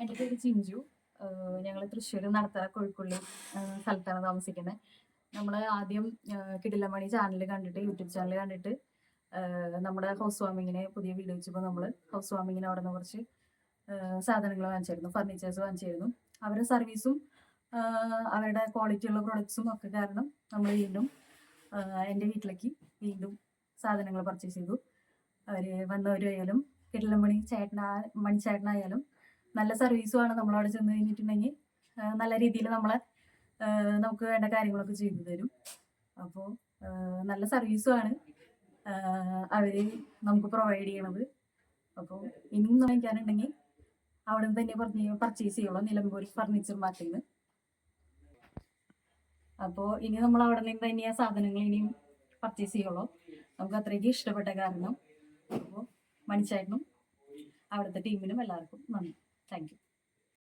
എൻ്റെ പേര് ചിഞ്ചു. ഞങ്ങൾ തൃശ്ശൂർ നടത്തറ കോഴിപ്പള്ളി സ്ഥലത്താണ് താമസിക്കുന്നത്. നമ്മൾ ആദ്യം കിടിലമണി ചാനൽ കണ്ടിട്ട്, യൂട്യൂബ് ചാനൽ കണ്ടിട്ട് നമ്മുടെ ഹൗസ് വാമിങ്ങിന് പുതിയ വീട് വെച്ചപ്പോൾ നമ്മൾ ഹൗസ് വാമിങ്ങിന് അവിടെ നിന്ന് കുറച്ച് സാധനങ്ങൾ വാങ്ങിച്ചായിരുന്നു, ഫർണിച്ചേഴ്സ് വാങ്ങിച്ചായിരുന്നു. അവരുടെ സർവീസും അവരുടെ ക്വാളിറ്റിയുള്ള പ്രൊഡക്ട്സും ഒക്കെ കാരണം നമ്മൾ വീണ്ടും എൻ്റെ വീട്ടിലേക്ക് വീണ്ടും സാധനങ്ങൾ പർച്ചേസ് ചെയ്തു. അവർ വന്നവരായാലും കിടിലമണി മണിച്ചേട്ടനായാലും നല്ല സർവീസുമാണ്. നമ്മളവിടെ ചെന്ന് കഴിഞ്ഞിട്ടുണ്ടെങ്കിൽ നല്ല രീതിയിൽ നമുക്ക് വേണ്ട കാര്യങ്ങളൊക്കെ ചെയ്തു തരും. അപ്പോൾ നല്ല സർവീസുമാണ് അവർ നമുക്ക് പ്രൊവൈഡ് ചെയ്യണത്. അപ്പോൾ ഇനിയും വാങ്ങിക്കാനുണ്ടെങ്കിൽ അവിടെ നിന്ന് തന്നെ പർച്ചേസ് ചെയ്യുള്ളൂ, നിലമ്പൂർ ഫർണിച്ചർ മാർട്ടിൽ നിന്ന്. അപ്പോൾ ഇനി നമ്മൾ അവിടെ നിന്ന് തന്നെ ആ സാധനങ്ങൾ ഇനിയും പർച്ചേസ് ചെയ്യുള്ളൂ. നമുക്ക് അത്രയ്ക്ക് ഇഷ്ടപ്പെട്ട കാരണം. അപ്പോൾ മണിച്ചേട്ടനും അവിടുത്തെ ടീമിനും എല്ലാവർക്കും നന്ദി.